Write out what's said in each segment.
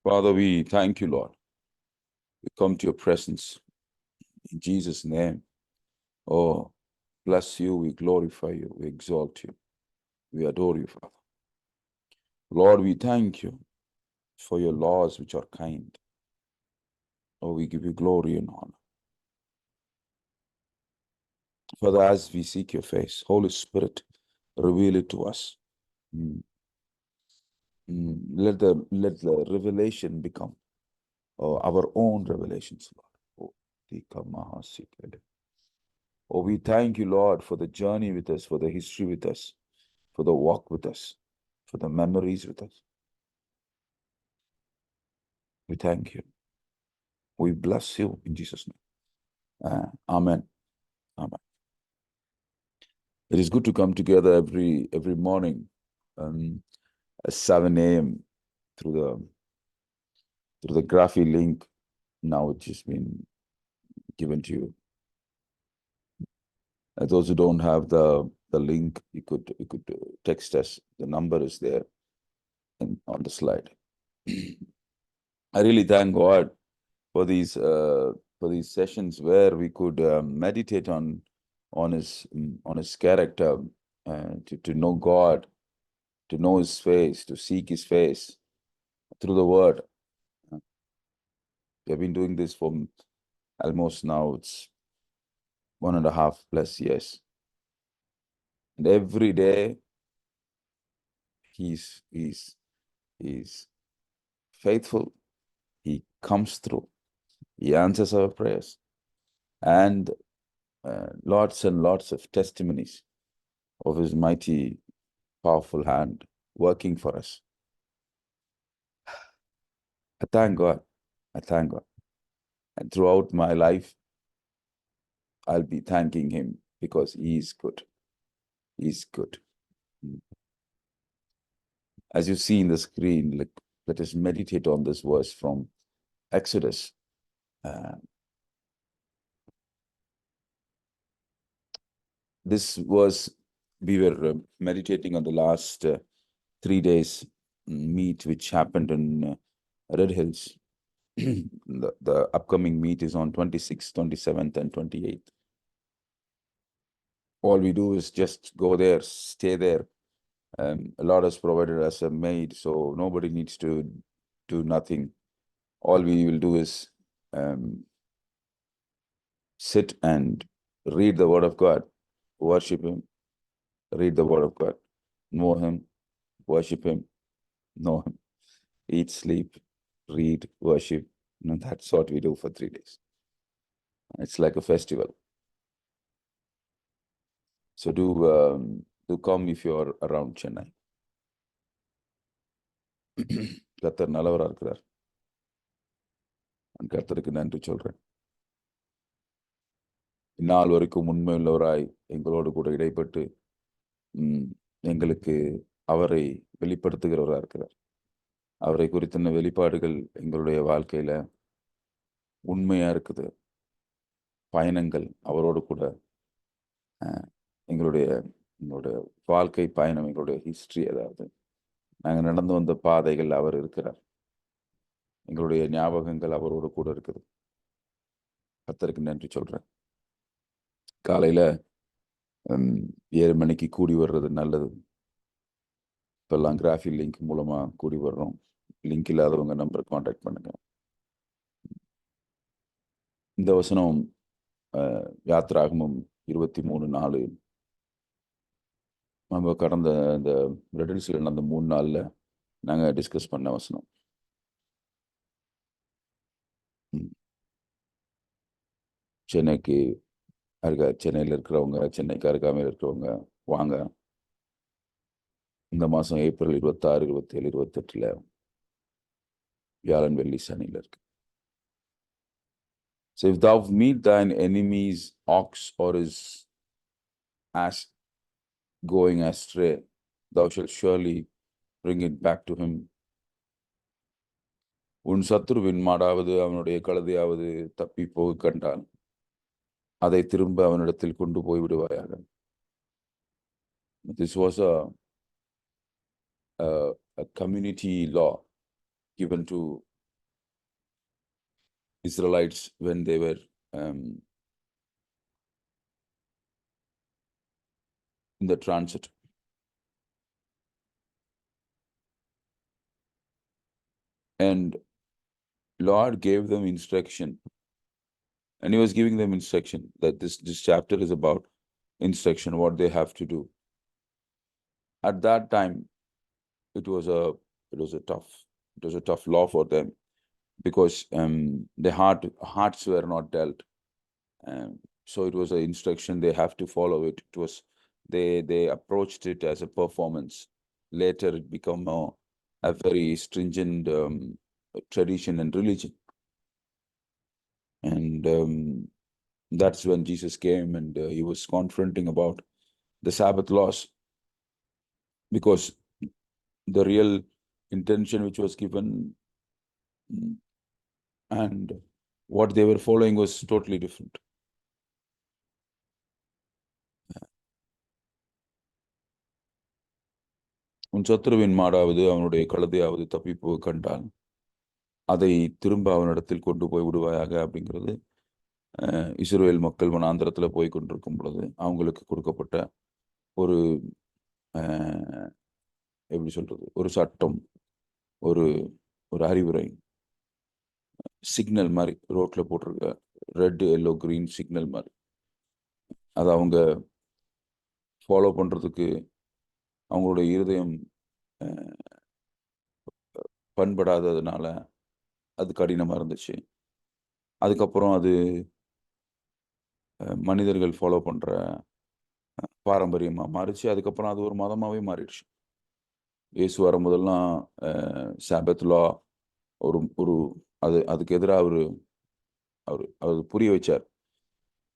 Father, we thank you, Lord. We come to your presence in Jesus' name. Oh, bless you. We glorify you. We exalt you. We adore you, Father. Lord, we thank you for your laws which are kind. Oh, we give you glory and honor. Father, as we seek your face, Holy Spirit, reveal it to us. Let the revelation become our own revelations, Lord. Oh, we thank you, Lord, for the journey with us, for the history with us, for the walk with us, for the memories with us. We thank you. We bless you in Jesus' name. Amen. Amen. It is good to come together every morning at 7 a.m. through the Graphy link now which has been given to you. And those who don't have the link, you could text us. The number is there on the slide. I really thank God for these sessions where we could meditate on his character, to know God, to know his face, to seek his face through the word. We have been doing this for almost now it's 1.5+ years. And every day he's faithful. He comes through. He answers our prayers. And lots and lots of testimonies of his mighty, powerful hand working for us. I thank God. I thank God. And throughout my life, I'll be thanking him because he is good. He's good. As you see in the screen, let us meditate on this verse from Exodus. This was, we were meditating on the last 3 days meet which happened in Red Hills. The upcoming meet is on 26th, 27th, and 28th. All we do is just go there, stay there. Lord has provided us a maid, so nobody needs to do nothing. All we will do is sit and read the word of God, worship him, read the word of God, know him, worship him, know him, eat, sleep, read, worship. That's what we do for 3 days. It's like a festival. So do come if you're around Chennai. கர்த்தர் நல்லவராக இருக்கிறார். கர்த்தருக்கு நன்றி சொல்றேன். இந்நாள் வரைக்கும் உண்மை உள்ளவராய் எங்களோடு கூட இடைப்பட்டு எங்களுக்கு அவரை வெளிப்படுத்துகிறவராக இருக்கிறார். அவரை குறித்த வெளிப்பாடுகள் எங்களுடைய வாழ்க்கையில உண்மையா இருக்குது. பயணங்கள் அவரோடு கூட எங்களுடைய வாழ்க்கை பயணம், எங்களுடைய ஹிஸ்டரி, அதாவது நாங்கள் நடந்து வந்த பாதைகள் அவர் இருக்கிறார். எங்களுடைய ஞாபகங்கள் அவரோடு கூட இருக்குது. கர்த்தருக்கு நன்றி சொல்றேன். காலையில 7 மணிக்கு கூடி வர்றது நல்லது. இப்பெல்லாம் கிராஃபி லிங்க் மூலமா கூடி வர்றோம். லிங்க் இல்லாதவங்க நம்பர் கான்டாக்ட் பண்ணுங்க. இந்த வசனம் யாத்ராகமம் 23:4 நம்ம கடந்த இந்த ரெடில்ஸ்ல நடந்த 3 நாள்ல நாங்க டிஸ்கஸ் பண்ண வசனம். சென்னையில் இருக்கிறவங்க, சென்னைக்கு அருகாமையில் இருக்கிறவங்க வாங்க. இந்த மாதம் ஏப்ரல் 26, 27, 28 வியாழன், வெள்ளி, சனியில் இருக்கு. So if thou meet thine enemy's ox or his ass going astray, thou shalt surely bring it back to him. உன் சத்துருவின் மாடாவது அவனுடைய கழுதையாவது தப்பி போக கண்டால் அதை திரும்ப அவனிடத்தில் கொண்டு போய் விடுவாயாக. This was a community law given to Israelites when they were in the transit. And Lord gave them instruction, and he was giving them instruction that this chapter is about instruction, what they have to do. At that time, it was a tough law for them, because the hearts were not dealt. So it was an instruction, they have to follow it. It was, they approached it as a performance. Later it became a very stringent tradition and religion. And that's when Jesus came, and he was confronting about the Sabbath laws, because the real intention which was given and what they were following was totally different. உன் சத்துருவின் மாடாவது அவனுடைய கழுதையாவது தப்பிப்பு கண்டால் அதை திரும்ப அவனிடத்தில் கொண்டு போய் விடுவாயாக அப்படிங்கிறது இஸ்ரவேல் மக்கள் வனாந்திரத்துல போய் கொண்டிருக்கும் பொழுது அவங்களுக்கு கொடுக்கப்பட்ட ஒரு எப்படி சொல்றது, ஒரு சட்டம், ஒரு ஒரு அறிவுரை, சிக்னல் மாதிரி ரோட்ல போட்டிருக்க ரெட் எல்லோ கிரீன் சிக்னல் மாதிரி. அதை அவங்க ஃபாலோ பண்றதுக்கு அவங்களுடைய இருதயம் பண்படாததுனால அது கடினமா இருந்துச்சு. அதுக்கப்புறம் அது மனிதர்கள் ஃபாலோ பண்ற பாரம்பரியமா மாறிச்சு. அதுக்கப்புறம் அது ஒரு மதமாவே மாறிடுச்சு. இயேசு வரும்போதெல்லாம் சாபத் லா ஒரு ஒரு அதுக்கு எதிராக அவர் புரிய வச்சார்.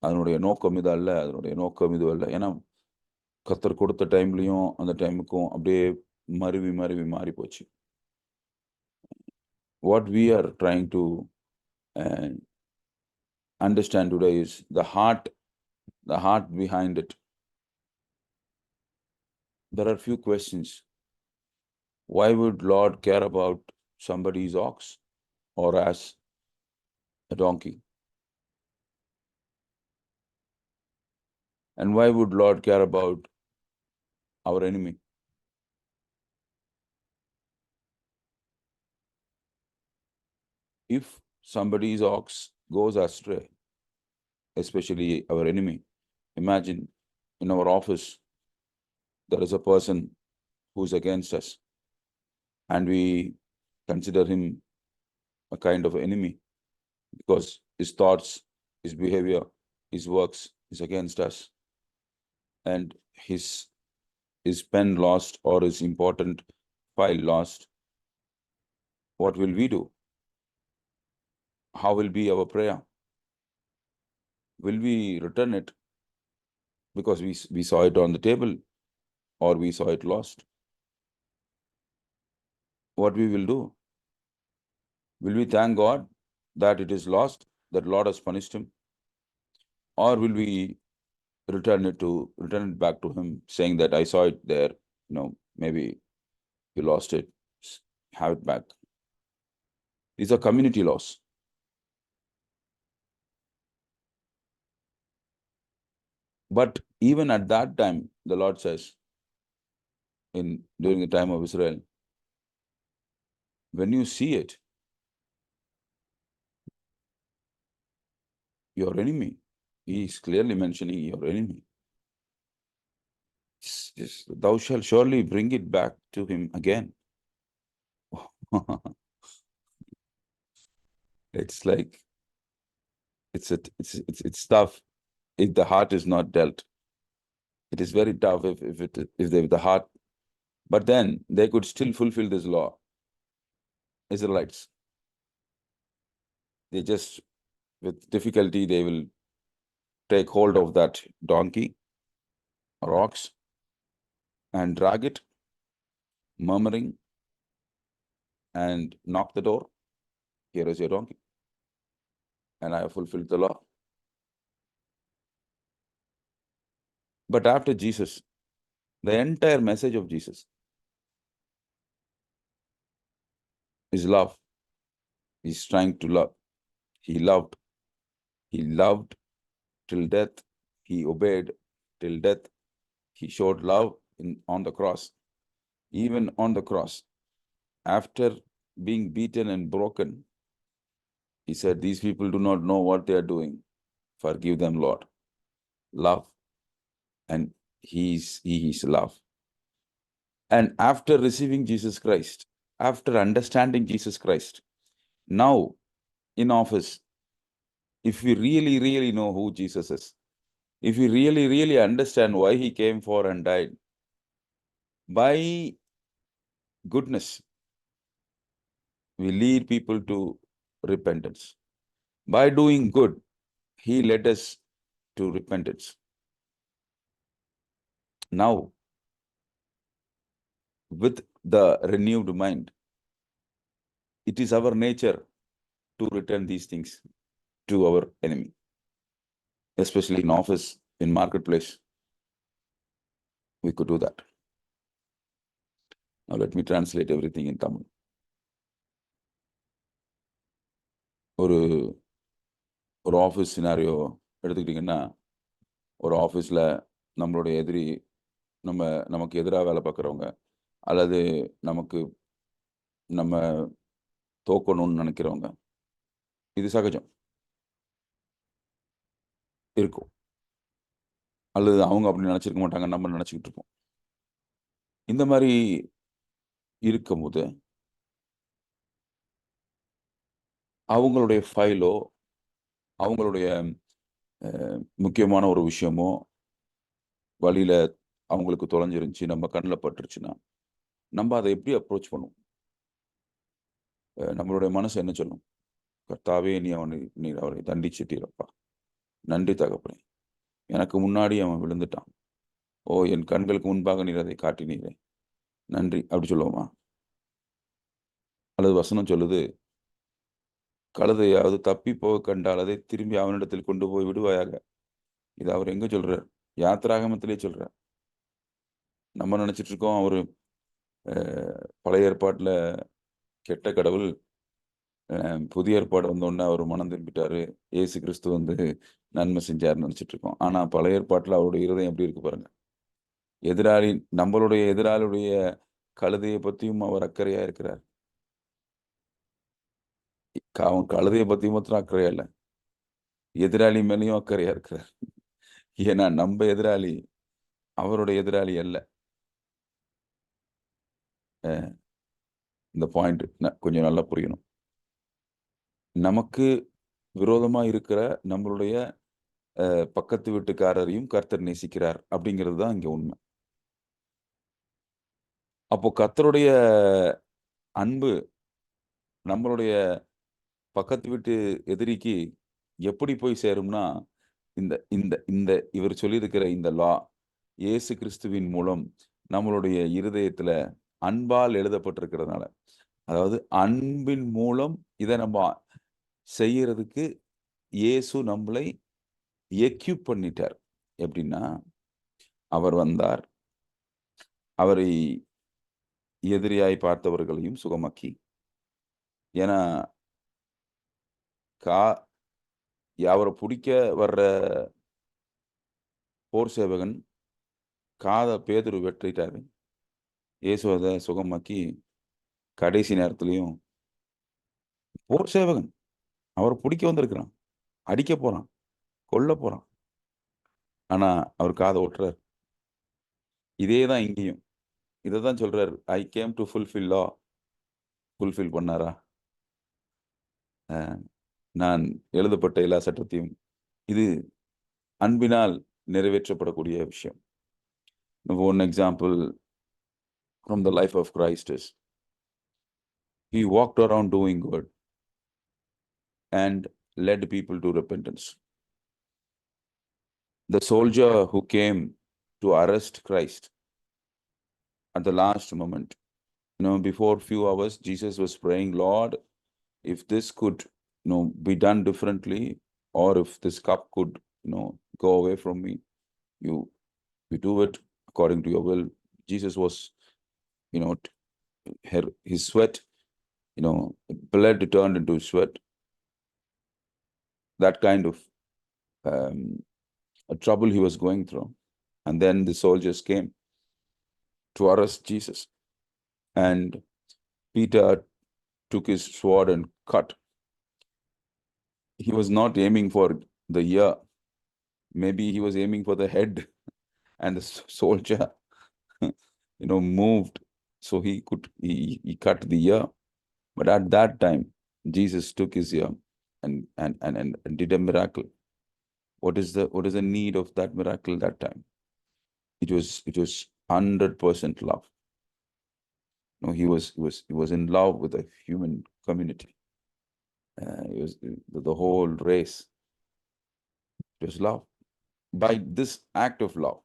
அதனுடைய நோக்கம் இது அல்ல, அதனுடைய நோக்கம் இது அல்ல. ஏன்னா கர்த்தர் கொடுத்த டைம்லையும் அந்த டைமுக்கும் அப்படியே மாறி போச்சு. What we are trying to understand today is the heart behind it. There are few questions. Why would Lord care about somebody's ox or as a donkey? And why would Lord care about our enemy? If somebody's ox goes astray, especially our enemy, imagine in our office there is a person who's against us, and we consider him a kind of enemy because his thoughts, his behavior, his works is against us, and his pen lost or his important file lost. What will we do? How will be our prayer? Will we return it because we saw it on the table, or we saw it lost? What we will do? Will we thank God that it is lost, that Lord has punished him? Or will we return it back to him, saying that I saw it there, maybe you lost it, have it back? These are community laws. But even at that time, the Lord says, during the time of Israel, when you see it, your enemy, he is clearly mentioning your enemy, thou shalt surely bring it back to him again. It's like, it's tough if the heart is not dealt. It is very tough if the heart, but then they could still fulfill this law. Israelites, they just, with difficulty, they will take hold of that donkey or ox and drag it, murmuring, and knock the door. Here is your donkey, and I have fulfilled the law. But after Jesus, the entire message of Jesus is love. He's trying to love. He loved. He loved till death. He obeyed till death. He showed love on the cross. Even on the cross, after being beaten and broken, he said, these people do not know what they are doing. Forgive them, Lord. Love. And he is love. And after receiving Jesus Christ, after understanding Jesus Christ, now in office, if we really, really know who Jesus is, if we really, really understand why he came for and died, by goodness, we lead people to repentance. By doing good, he led us to repentance. Now, with the renewed mind, it is our nature to return these things to our enemy, especially in office, in marketplace. We could do that. Now let me translate everything in Tamil. ஒரு office scenario எடுத்துக்கிட்டிங்கன்னா, ஒரு ஆஃபீஸில் நம்மளுடைய எதிரி, நமக்கு எதிராக வேலை பார்க்குறவங்க, அல்லது நம்ம தோக்கணும்னு நினைக்கிறவங்க, இது சகஜம் இருக்கும். அல்லது அவங்க அப்படி நினச்சிருக்க மாட்டாங்க, நம்ம நினச்சிக்கிட்டு இருப்போம். இந்த மாதிரி இருக்கும்போது அவங்களுடைய ஃபைலோ, அவங்களுடைய முக்கியமான ஒரு விஷயமோ வழியில அவங்களுக்கு தொலைஞ்சிருந்துச்சு, நம்ம கண்ணில் பட்டுருச்சுன்னா, நம்ம அதை எப்படி அப்ரோச் பண்ணுவோம்? நம்மளுடைய மனசு என்ன சொல்லும்? கர்த்தாவே, நீ அவரை தண்டிச்சு தீரப்பா. நன்றி தகப்பனே, எனக்கு முன்னாடி அவன் விழுந்துட்டான். ஓ, என் கண்களுக்கு முன்பாக நீர் அதை காட்டினீரே, நன்றி. அப்படி சொல்லுவோமா? அல்லது வசனம் சொல்லுது, கழுதையாவது தப்பி போக கண்டால் அதை திரும்பி அவனிடத்தில் கொண்டு போய் விடுவாயாக. இது அவர் எங்க சொல்றார்? யாத்திராகமத்திலே சொல்றார். நம்ம நினைச்சிட்டு இருக்கோம் அவரு பழைய ஏற்பாட்டுல கெட்ட கடவுள், புதிய ஏற்பாடு வந்தோடனே அவர் மனம் திரும்பிட்டாரு, இயேசு கிறிஸ்து வந்து நன்மை செஞ்சாருன்னு நினைச்சிட்டு இருக்கோம். ஆனா பழைய ஏற்பாட்டுல அவருடைய இருதயம் எப்படி இருக்கு பாருங்க. நம்மளுடைய எதிராளியுடைய கழுதையை பத்தியும் அவர் அக்கறையா இருக்கிறார். அவன் கழுதையை பத்தியும் மாத்திரம் அக்கறையா இல்லை, எதிராளி மேலேயும் அக்கறையா இருக்கிறார். ஏன்னா நம்ம எதிராளி அவருடைய எதிராளி அல்ல. இந்த பாயிண்ட் கொஞ்சம் நல்லா புரியணும். நமக்கு விரோதமா இருக்கிற நம்மளுடைய பக்கத்து வீட்டுக்காரரையும் கர்த்தர் நேசிக்கிறார் அப்படிங்கிறது தான் இங்க உண்மை. அப்போ கர்த்தருடைய அன்பு நம்மளுடைய பக்கத்து வீட்டு எதிரிக்கு எப்படி போய் சேரும்னா, இந்த இவர் சொல்லியிருக்கிற இந்த லா இயேசு கிறிஸ்துவின் மூலம் நம்மளுடைய இருதயத்துல அன்பால் எழுதப்பட்டிருக்கிறதுனால, அதாவது அன்பின் மூலம் இதை நம்ம செய்யறதுக்கு இயேசு நம்மளை எக்யூப் பண்ணிட்டார். எப்படின்னா, அவர் வந்தார், அவரை எதிரியாய் பார்த்தவர்களையும் சுகமாக்கி, ஏன்னா அவரை பிடிக்க வர்ற போர் சேவகன் பேதுரு வெட்டிட்டாரு. இயேசு அதை சுகமாக்கி கடைசி நேரத்திலையும் போர் சேவகன் அவரை பிடிக்க வந்திருக்கிறான், அடிக்க போறான், கொல்ல போறான், ஆனா அவர் காதை ஓட்டுறார். இதே தான் இங்கேயும், இதை தான் சொல்றாரு, I came to fulfil law. Fulfil பண்ணாரா? நான் எழுதப்பட்ட எல்லா சட்டத்தையும், இது அன்பினால் நிறைவேற்றப்படக்கூடிய விஷயம். One example from the life of Christ is, he walked around doing good and led people to repentance. The soldier who came to arrest Christ at the last moment, before few hours, Jesus was praying, Lord, if this could, be done differently, or if this cup could, go away from me, you do it according to your will. Jesus was, his sweat, blood turned into sweat. that kind of a trouble he was going through. And then the soldiers came to arrest Jesus. And Peter took his sword and cut. He was not aiming for the ear. Maybe he was aiming for the head. And the soldier, moved. So he cut the ear. But at that time, Jesus took his ear and did a miracle. What is the need of that miracle that time? It was 100% love. No, he was in love with the human community. It was the whole race. It was love. By this act of love,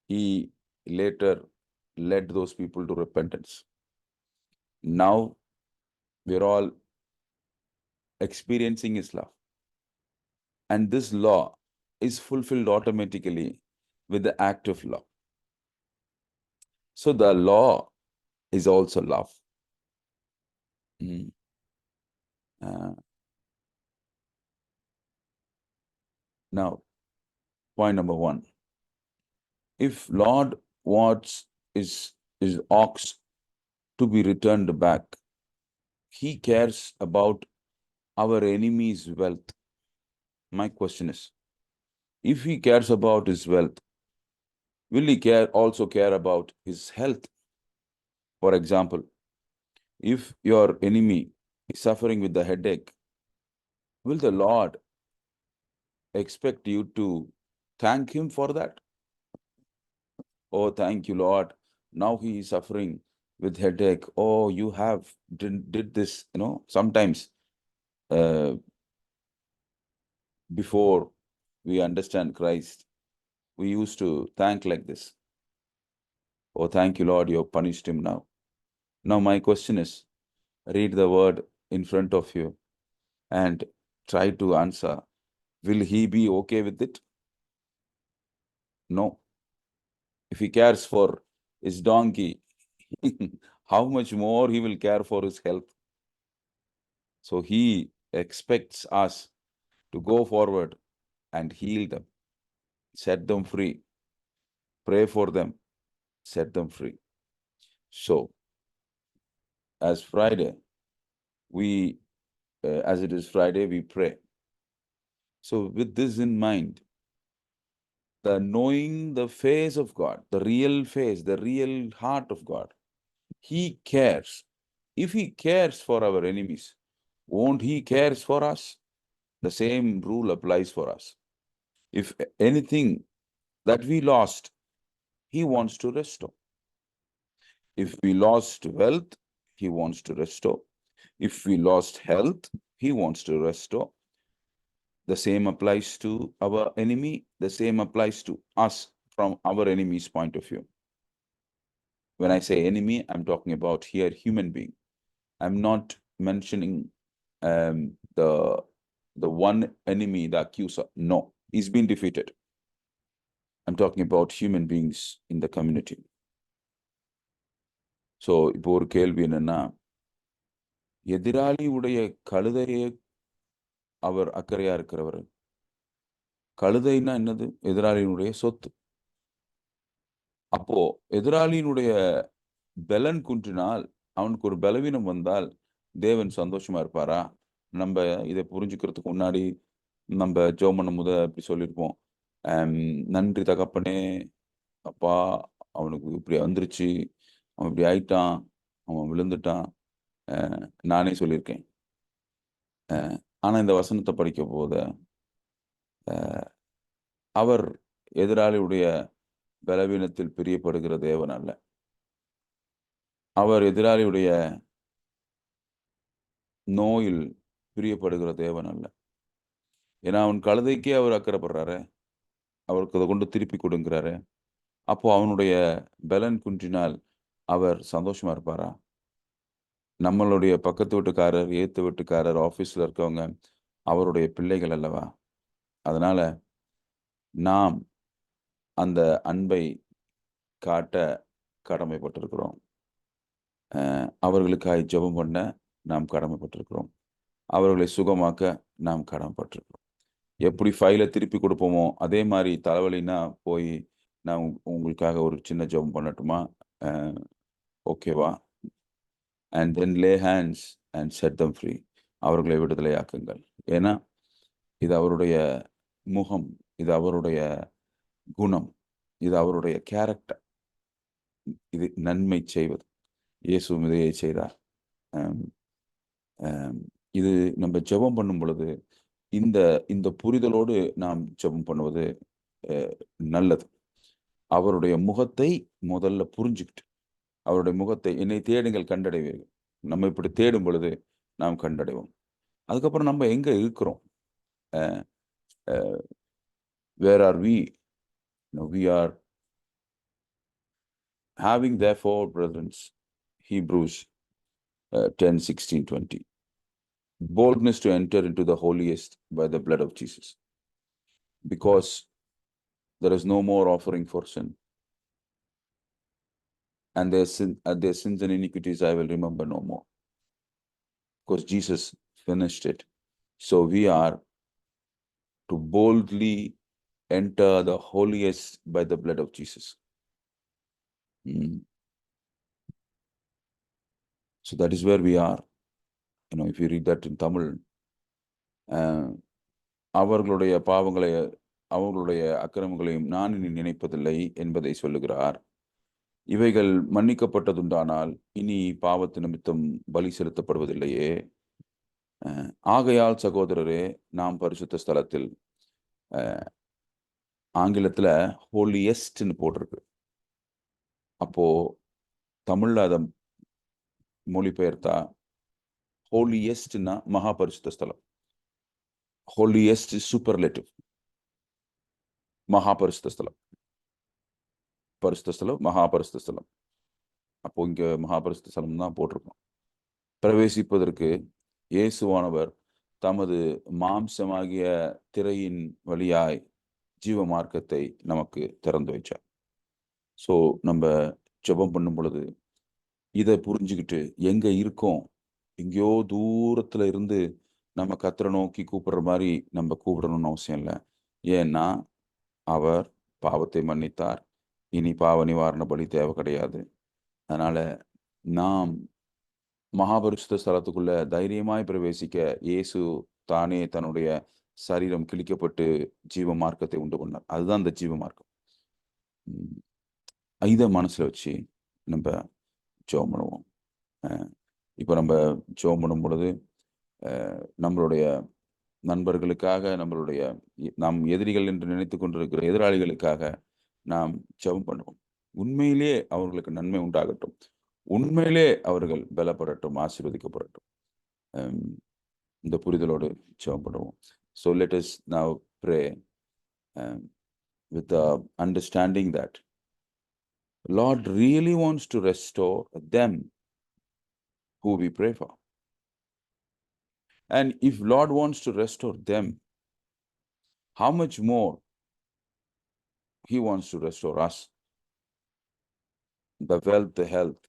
he later led those people to repentance. Now we're all experiencing his love. And this law is fulfilled automatically with the act of love. So the law is also love. Now, point number 1. If Lord wants his ox to be returned back, he cares about our enemy's wealth. My question is, if he cares about his wealth, will he also care about his health? For example, if your enemy is suffering with a headache, will the Lord expect you to thank him for that? Oh, thank you, Lord. Now he is suffering with headache. Oh, you have did this, sometimes before we understand Christ, we used to thank like this. Oh, thank you, Lord, you have punished him now. Now my question is, read the word in front of you and try to answer. Will he be okay with it? No. If he cares for his donkey, how much more he will care for his health? So he expects us to go forward and heal them, set them free, pray for them, set them free. So, as Friday, as it is Friday, we pray. So with this in mind, the knowing the face of God, the real face, the real heart of God, he cares. If he cares for our enemies, won't he cares for us? The same rule applies for us. If anything that we lost, he wants to restore. If we lost wealth, he wants to restore. If we lost health, he wants to restore. The same applies to our enemy. The same applies to us from our enemy's point of view. When I say enemy, I'm talking about here human being. I'm not mentioning the one enemy, the accuser. No, he's been defeated. I'm talking about human beings in the community. So, இப்போ ஒரு கேள்வி என்னன்னா, எதிராளி உடைய கழுதையை அவர் அக்கறையா இருக்கிறவர். கழுதைன்னா என்னது? எதிராளியினுடைய சொத்து. அப்போ எதிராளியினுடைய பலன் குன்றினால், அவனுக்கு ஒரு பலவீனம் வந்தால் தேவன் சந்தோஷமா இருப்பாரா? நம்ம இதை புரிஞ்சுக்கிறதுக்கு முன்னாடி நம்ம ஜெபம் பண்ணும் போது இப்படி சொல்லியிருப்போம், நன்றி தகப்பனே, அப்பா அவனுக்கு இப்படி வந்துருச்சு, அவன் இப்படி ஆயிட்டான், அவன் விழுந்துட்டான், நானே சொல்லியிருக்கேன். ஆனா இந்த வசனத்தை படிக்க போத அவர் எதிராளியுடைய பலவீனத்தில் பிரியப்படுகிற தேவன் அல்ல. அவர் எதிராளியுடைய நோயில் பிரியப்படுகிற தேவன் அல்ல. ஏன்னா அவன் கழுதைக்கே அவர் அக்கறைப்படுறாரு, அவருக்கு அதை கொண்டு திருப்பி கொடுங்கிறாரு. அப்போ அவனுடைய பலன் குன்றினால் அவர் சந்தோஷமா இருப்பாரா? நம்மளுடைய பக்கத்து வீட்டுக்காரர், ஏத்து வீட்டுக்காரர், ஆபீஸ்ல இருக்கவங்க அவருடைய பிள்ளைகள் அல்லவா? அதனால நாம் அந்த அன்பை காட்ட கடமைப்பட்டிருக்கிறோம். அவர்களுக்காய் ஜெபம் பண்ண நாம் கடமைப்பட்டிருக்கிறோம். அவர்களை சுகமாக்க நாம் கடமைப்பட்டிருக்கிறோம். எப்படி ஃபைலை திருப்பி கொடுப்போமோ அதே மாதிரி தலைவலின்னா போய் நான் உங்களுக்காக ஒரு சின்ன ஜெபம் பண்ணட்டுமா, ஓகேவா, and then lay hands and set them free, அவர்களை விடுதலையாக்குங்கள். ஏன்னா இது அவருடைய முகம், இது அவருடைய குணம், இது அவருடைய கேரக்டர், இது நன்மை செய்வது. இயேசுவும் இதையே செய்தார். இது நம்ம ஜெபம் பண்ணும் பொழுது இந்த இந்த புரிதலோடு நாம் ஜெபம் பண்ணுவது நல்லது. அவருடைய முகத்தை முதல்ல புரிஞ்சுக்கிட்டு, அவருடைய முகத்தை, என்னை தேடுங்கள் கண்டடைவீர்கள், நம்ம இப்படி தேடும் பொழுது நாம் கண்டடைவோம். அதுக்கப்புறம் நம்ம எங்க இருக்கிறோம், where are we? We are having therefore, brethren, Hebrews 10:16-20, boldness to enter into the holiest by the blood of Jesus, because there is no more offering for sin, and their sins and iniquities I will remember no more, because Jesus finished it. So we are to boldly enter the holiest by the blood of Jesus. So that is where we are. If you read that in Tamil, அவர்களுடைய பாவங்களை அவர்களுடைய அக்கிரமங்களையும் நான் இனி நினைப்பதில்லை என்பதை சொல்லுகிறார். இவைகள் மன்னிக்கப்பட்டதுண்டானால் இனி பாவத்து நிமித்தம் பலி செலுத்தப்படுவதில்லையே. ஆகையால் சகோதரரே, நாம் பரிசுத்த ஸ்தலத்தில், ஆங்கிலத்துல ஹோலியஸ்ட்னு போட்டிருக்கு. அப்போ தமிழ்ல அதை மொழிபெயர்த்தா ஹோலியஸ்ட்னா மகா பரிசுத்த ஸ்தலம். ஹோலியஸ்ட் சூப்பர்லேட்டிவ், மகா பரிசுத்த ஸ்தலம், பரிசுத்த ஸ்தலம், மகா பரிசுத்த ஸ்தலம். அப்போ இங்க மகா பரிசுத்த ஸ்தலம் தான் போட்டிருக்கோம். பிரவேசிப்பதற்கு இயேசுவானவர் தமது மாம்சமாகிய திரையின் வழியாய் ஜீவ மார்க்கத்தை நமக்கு திறந்து வைச்சார். ஸோ நம்ம ஜெபம் பண்ணும் பொழுது இதை புரிஞ்சுக்கிட்டு எங்க இருக்கோம், எங்கேயோ தூரத்துல இருந்து நம்ம கர்த்தரை நோக்கி கூப்பிடுற மாதிரி நம்ம கூப்பிடணும்னு அவசியம் இல்லை. ஏன்னா அவர் பாவத்தை மன்னித்தார், இனி பாவ நிவாரண பலி தேவை கிடையாது. அதனால நாம் மகாபரிசுத்த ஸ்தலத்துக்குள்ள தைரியமாய் பிரவேசிக்க இயேசு தானே தன்னுடைய சரீரம் கிழிக்கப்பட்டு ஜீவ மார்க்கத்தை உண்டு பண்ணார். அதுதான் அந்த ஜீவ மார்க்கம். இதை மனசுல வச்சு நம்ம ஜெபம் பண்ணுவோம். இப்போ நம்ம ஜெபம் பண்ணும் பொழுது நம்மளுடைய நண்பர்களுக்காக, நம்மளுடைய நாம் எதிரிகள் என்று நினைத்து கொண்டிருக்கிற எதிராளிகளுக்காக நாம் ஜெபம் பண்ணுவோம். உண்மையிலே அவர்களுக்கு நன்மை உண்டாகட்டும், உண்மையிலே அவர்கள் பலப்படட்டும், ஆசீர்வதிக்கப்படட்டும். இந்த புரிதலோடு ஜெபம் பண்ணுவோம். So let us now pray with the understanding that Lord really wants to restore them who we pray for. And if Lord wants to restore them, how much more He wants to restore us? The wealth, the health,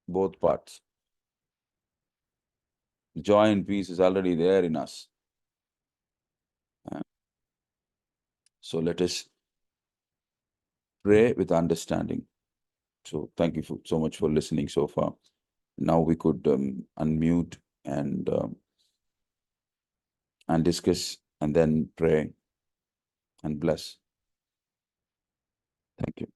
both parts. Joy and peace is already there in us. So let us pray with understanding. So thank you so much for listening so far. Now we could unmute and discuss and then pray and bless. Thank you.